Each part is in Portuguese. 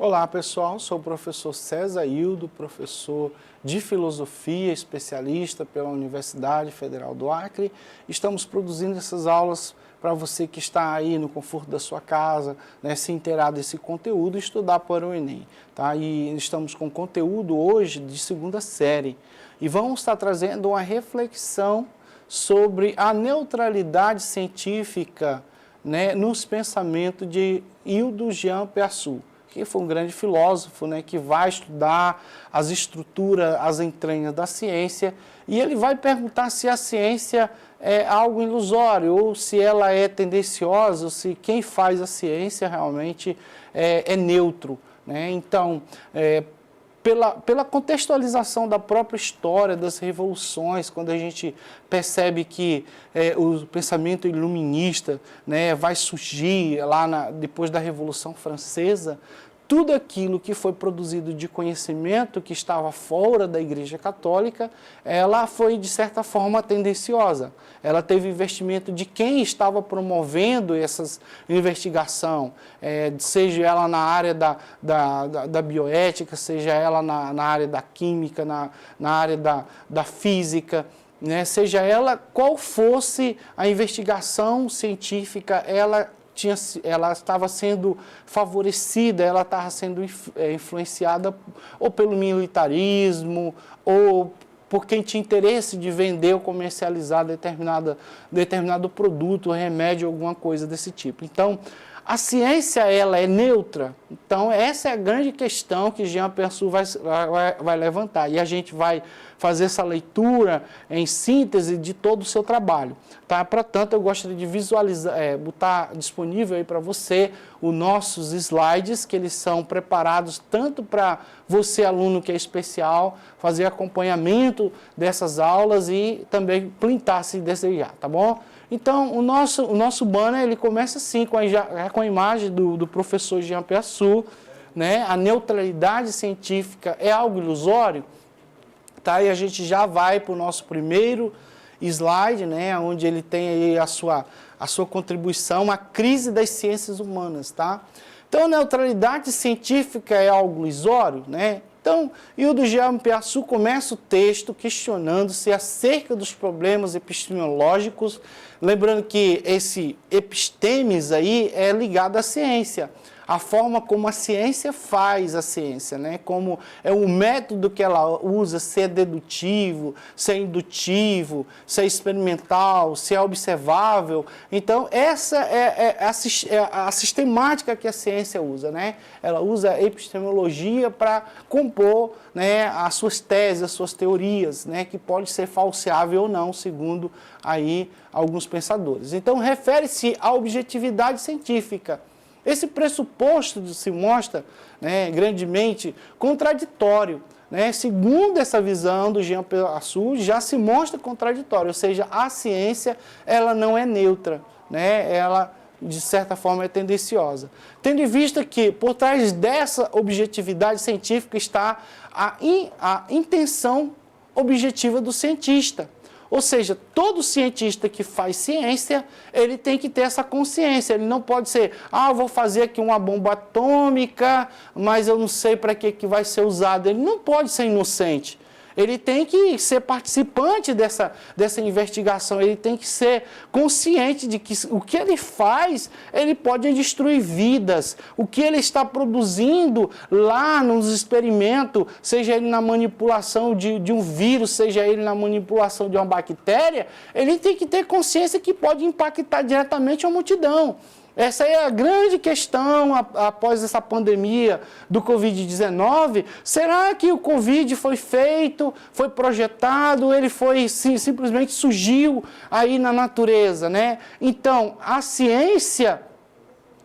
Olá pessoal, sou o professor César Hildo, professor de Filosofia, especialista pela Universidade Federal do Acre. Estamos produzindo essas aulas para você que está aí no conforto da sua casa, né, se inteirar desse conteúdo e estudar para o Enem. Tá? E estamos com conteúdo hoje de segunda série e vamos estar trazendo uma reflexão sobre a neutralidade científica, né, nos pensamentos de Hildo Jean Peaçu, que foi um grande filósofo, né, que vai estudar as estruturas, as entranhas da ciência, e ele vai perguntar se a ciência é algo ilusório, ou se ela é tendenciosa, ou se quem faz a ciência realmente é neutro, né? Então, pela contextualização da própria história das revoluções, quando a gente percebe que o pensamento iluminista, né, vai surgir lá depois da Revolução Francesa, tudo aquilo que foi produzido de conhecimento que estava fora da Igreja Católica, ela foi, de certa forma, tendenciosa. Ela teve investimento de quem estava promovendo essa investigação, seja ela na área da bioética, seja ela na área da química, na área da física, né? Seja ela qual fosse a investigação científica, ela estava sendo favorecida, ela estava sendo influenciada ou pelo militarismo, ou por quem tinha interesse de vender ou comercializar determinado produto, remédio, alguma coisa desse tipo. Então, a ciência, ela é neutra? Então, essa é a grande questão que Jean Peaçu vai levantar. E a gente vai fazer essa leitura em síntese de todo o seu trabalho. Tá? Portanto, eu gostaria de visualizar, botar disponível aí para você os nossos slides, que eles são preparados tanto para você, aluno que é especial, fazer acompanhamento dessas aulas e também printar se desejar, tá bom? Então, o nosso banner, ele começa assim, com a imagem do professor Jean Peaçu, né? A neutralidade científica é algo ilusório? Tá? E a gente já vai para o nosso primeiro slide, né? Onde ele tem aí a sua contribuição, a crise das ciências humanas. Tá? Então, a neutralidade científica é algo ilusório, né? Então, Hildo Jean Peaçu começa o texto questionando-se acerca dos problemas epistemológicos, lembrando que esse epistemes aí é ligado à ciência, a forma como a ciência faz a ciência, né? Como é o método que ela usa, se é dedutivo, se é indutivo, se é experimental, se é observável. Então, essa é a sistemática que a ciência usa, né? Ela usa a epistemologia para compor, né, as suas teses, as suas teorias, né, que pode ser falseável ou não, segundo aí alguns pensadores. Então, refere-se à objetividade científica. Esse pressuposto se mostra, né, grandemente contraditório, né? Segundo essa visão do Jean Peaçu, já se mostra contraditório, ou seja, a ciência, ela não é neutra, né? Ela, de certa forma, é tendenciosa. Tendo em vista que, por trás dessa objetividade científica, está a intenção objetiva do cientista. Ou seja, todo cientista que faz ciência, ele tem que ter essa consciência. Ele não pode ser, eu vou fazer aqui uma bomba atômica, mas eu não sei para que vai ser usado. Ele não pode ser inocente. Ele tem que ser participante dessa investigação, ele tem que ser consciente de que o que ele faz, ele pode destruir vidas. O que ele está produzindo lá nos experimentos, seja ele na manipulação de um vírus, seja ele na manipulação de uma bactéria, ele tem que ter consciência que pode impactar diretamente a multidão. Essa é a grande questão após essa pandemia do Covid-19. Será que o Covid foi feito, foi projetado, ele foi simplesmente surgiu aí na natureza, né? Então, a ciência,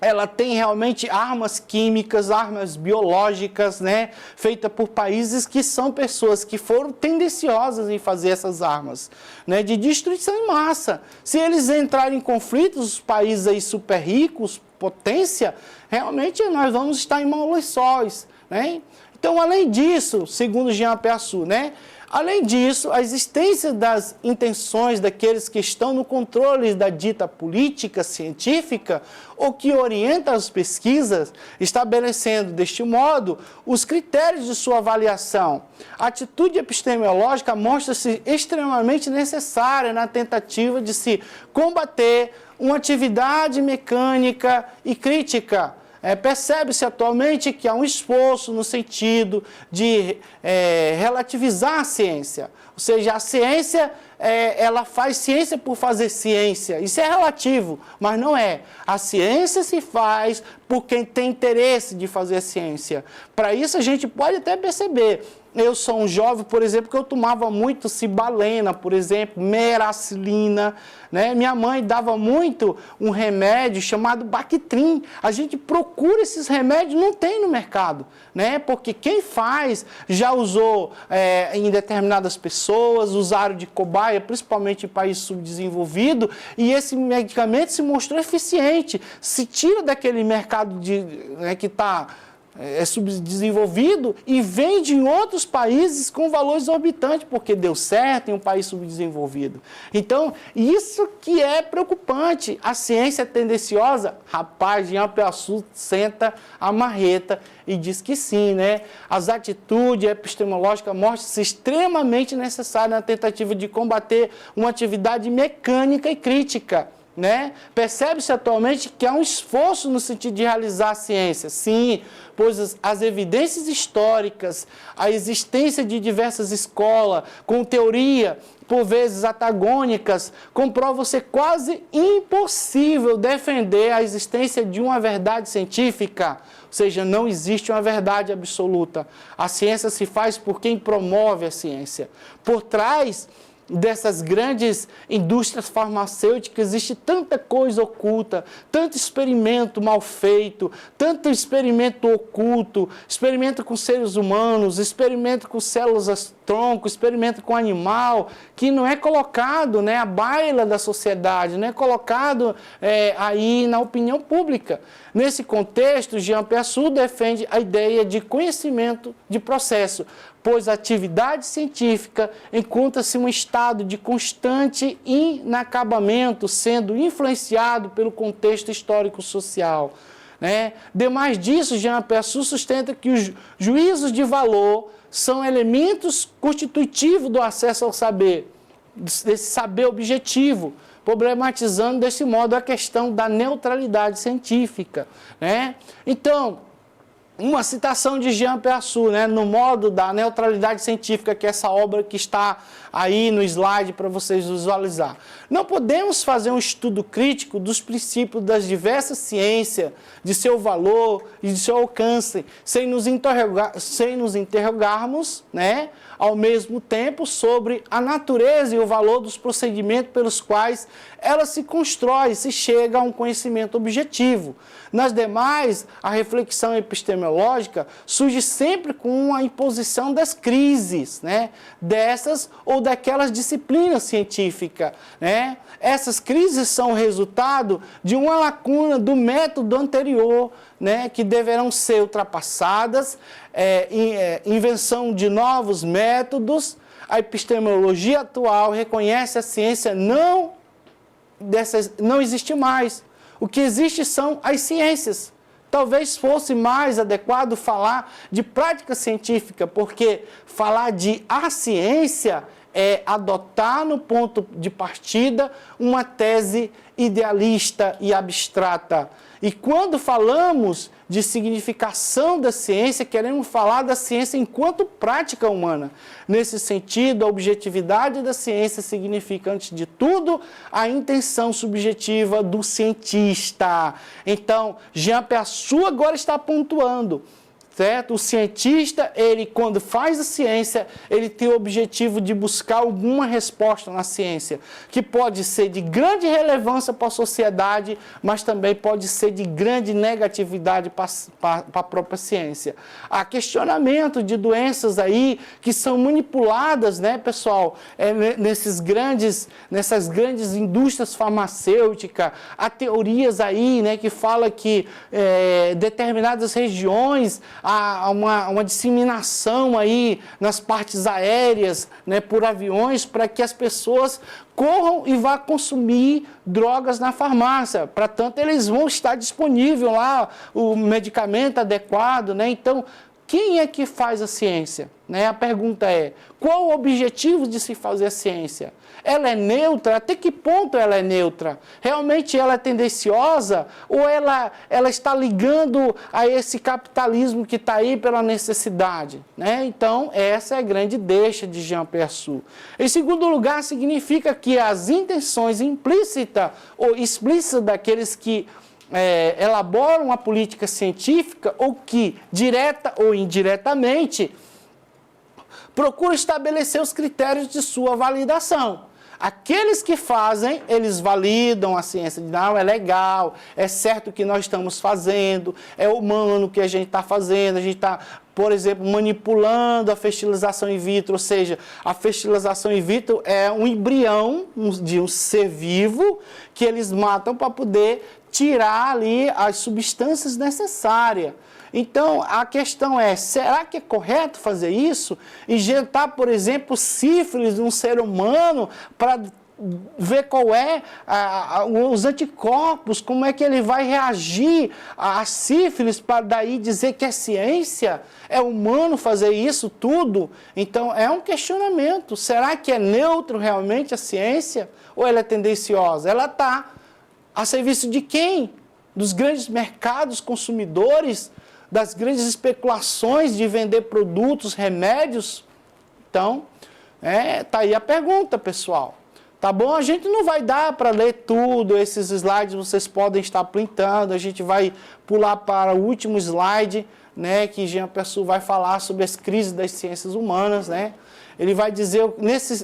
ela tem realmente armas químicas, armas biológicas, né, feitas por países que são pessoas que foram tendenciosas em fazer essas armas, né, de destruição em massa. Se eles entrarem em conflitos, os países aí super ricos, potência, realmente nós vamos estar em maus lençóis, né? Então, além disso, segundo Jean Peaçu, né, Além disso, a existência das intenções daqueles que estão no controle da dita política científica ou que orienta as pesquisas, estabelecendo, deste modo, os critérios de sua avaliação. A atitude epistemológica mostra-se extremamente necessária na tentativa de se combater uma atividade mecânica e crítica. Percebe-se atualmente que há um esforço no sentido de relativizar a ciência. Ou seja, a ciência, ela faz ciência por fazer ciência. Isso é relativo, mas não é. A ciência se faz por quem tem interesse de fazer ciência. Para isso, a gente pode até perceber. Eu sou um jovem, por exemplo, que eu tomava muito cibalena, por exemplo, meracilina, né? Minha mãe dava muito um remédio chamado Bactrim. A gente procura esses remédios, não tem no mercado, né? Porque quem faz já usou em determinadas pessoas, usaram de cobaia, principalmente em países subdesenvolvidos, e esse medicamento se mostrou eficiente. Se tira daquele mercado que está subdesenvolvido e vende em outros países com valores exorbitantes, porque deu certo em um país subdesenvolvido. Então, isso que é preocupante. A ciência é tendenciosa? Rapaz, Jean Piaget senta a marreta e diz que sim, né? As atitudes epistemológicas mostram-se extremamente necessárias na tentativa de combater uma atividade mecânica e crítica, né? Percebe-se atualmente que há um esforço no sentido de realizar a ciência, sim, pois as evidências históricas, a existência de diversas escolas com teoria, por vezes antagônicas, comprovam ser quase impossível defender a existência de uma verdade científica. Ou seja, não existe uma verdade absoluta. A ciência se faz por quem promove a ciência. Por trás dessas grandes indústrias farmacêuticas existe tanta coisa oculta, tanto experimento mal feito, tanto experimento oculto, experimento com seres humanos, experimento com células tronco, experimento com animal, que não é colocado, né, à baila da sociedade, não é colocado aí na opinião pública. Nesse contexto, Jean Piaget defende a ideia de conhecimento de processo, pois a atividade científica encontra-se em um estado de constante inacabamento, sendo influenciado pelo contexto histórico-social, né? Demais disso, Jean Piaget sustenta que os juízos de valor são elementos constitutivos do acesso ao saber, desse saber objetivo, problematizando desse modo a questão da neutralidade científica, né? Então, uma citação de Jean Piaget, né, no modo da neutralidade científica, que é essa obra que está aí no slide para vocês visualizar. Não podemos fazer um estudo crítico dos princípios das diversas ciências, de seu valor e de seu alcance, sem nos interrogarmos, né, ao mesmo tempo sobre a natureza e o valor dos procedimentos pelos quais ela se constrói, se chega a um conhecimento objetivo. Nas demais, a reflexão epistemológica surge sempre com a imposição das crises, né, dessas ou daquelas disciplinas científicas, né? Essas crises são resultado de uma lacuna do método anterior, né, que deverão ser ultrapassadas, invenção de novos métodos. A epistemologia atual reconhece a ciência não existe mais. O que existe são as ciências. Talvez fosse mais adequado falar de prática científica, porque falar de a ciência é adotar no ponto de partida uma tese idealista e abstrata. E quando falamos de significação da ciência, queremos falar da ciência enquanto prática humana. Nesse sentido, a objetividade da ciência significa, antes de tudo, a intenção subjetiva do cientista. Então, Jean Piaget agora está pontuando, certo? O cientista, ele quando faz a ciência, ele tem o objetivo de buscar alguma resposta na ciência, que pode ser de grande relevância para a sociedade, mas também pode ser de grande negatividade para a própria ciência. Há questionamento de doenças aí que são manipuladas, né, pessoal, nessas grandes indústrias farmacêuticas. Há teorias aí, né, que falam que determinadas regiões uma disseminação aí nas partes aéreas, né, por aviões, para que as pessoas corram e vá consumir drogas na farmácia. Portanto, eles vão estar disponível lá, o medicamento adequado, né? Então, quem é que faz a ciência? Né? A pergunta é, qual o objetivo de se fazer a ciência? Ela é neutra? Até que ponto ela é neutra? Realmente ela é tendenciosa ou ela está ligando a esse capitalismo que está aí pela necessidade? Né? Então, essa é a grande deixa de Jean Persson. Em segundo lugar, significa que as intenções implícitas ou explícitas daqueles que elaboram a política científica ou que, direta ou indiretamente, procuram estabelecer os critérios de sua validação. Aqueles que fazem, eles validam a ciência, não, é legal, é certo o que nós estamos fazendo, é humano o que a gente está fazendo, a gente está, por exemplo, manipulando a fertilização in vitro, ou seja, a fertilização in vitro é um embrião de um ser vivo que eles matam para poder tirar ali as substâncias necessárias. Então, a questão é, será que é correto fazer isso? Injetar, por exemplo, sífilis num ser humano para ver qual é os anticorpos, como é que ele vai reagir à sífilis para daí dizer que é ciência? É humano fazer isso tudo? Então, é um questionamento. Será que é neutro realmente a ciência? Ou ela é tendenciosa? Ela está a serviço de quem? Dos grandes mercados consumidores, das grandes especulações de vender produtos, remédios? Então, tá aí a pergunta, pessoal. Tá bom? A gente não vai dar para ler tudo, esses slides vocês podem estar printando, a gente vai pular para o último slide, né, que Jean Persson vai falar sobre as crises das ciências humanas, né? Ele vai dizer,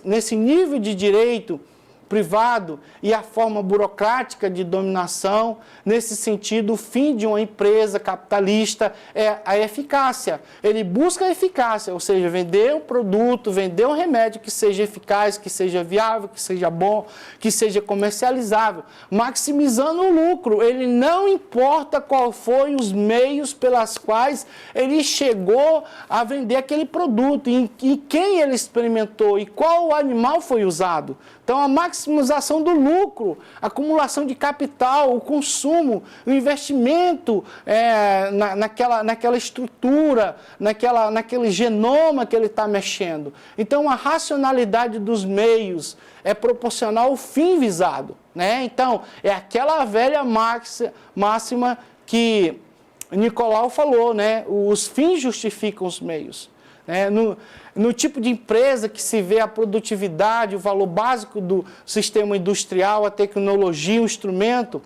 nesse nível de direito privado e a forma burocrática de dominação, nesse sentido, o fim de uma empresa capitalista é a eficácia. Ele busca a eficácia, ou seja, vender um produto, vender um remédio que seja eficaz, que seja viável, que seja bom, que seja comercializável, maximizando o lucro. Ele não importa qual foi os meios pelas quais ele chegou a vender aquele produto, e quem ele experimentou, e qual animal foi usado. Então, a maximização do lucro, a acumulação de capital, o consumo, o investimento naquela estrutura, naquele genoma que ele está mexendo. Então, a racionalidade dos meios é proporcional ao fim visado. Né? Então, é aquela velha máxima que Nicolau falou, né? Os fins justificam os meios. No tipo de empresa que se vê a produtividade, o valor básico do sistema industrial, a tecnologia, o instrumento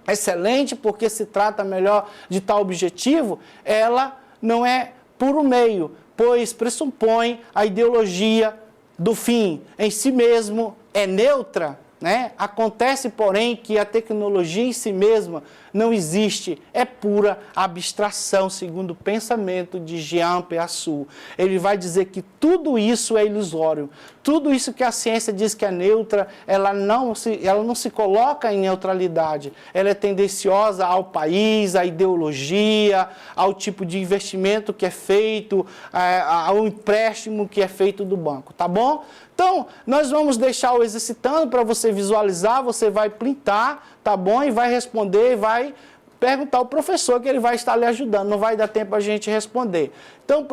excelente, porque se trata melhor de tal objetivo, ela não é puro meio, pois pressupõe a ideologia do fim em si mesmo, é neutra. Né? Acontece, porém, que a tecnologia em si mesma não existe, é pura abstração, segundo o pensamento de Jean Persson. Ele vai dizer que tudo isso é ilusório, tudo isso que a ciência diz que é neutra, ela não se coloca em neutralidade, ela é tendenciosa ao país, à ideologia, ao tipo de investimento que é feito, ao empréstimo que é feito do banco, tá bom? Então, nós vamos deixar o exercitando para você visualizar, você vai printar, tá bom? E vai responder, e vai perguntar ao professor que ele vai estar lhe ajudando, não vai dar tempo a gente responder. Então,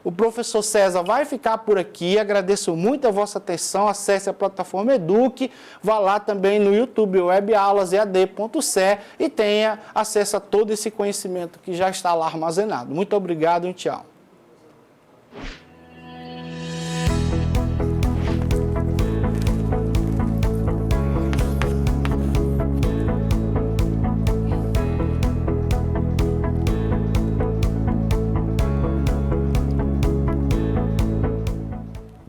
o professor César vai ficar por aqui, agradeço muito a vossa atenção, acesse a plataforma Eduque, vá lá também no YouTube, webaulas.ead.ce e tenha acesso a todo esse conhecimento que já está lá armazenado. Muito obrigado e tchau.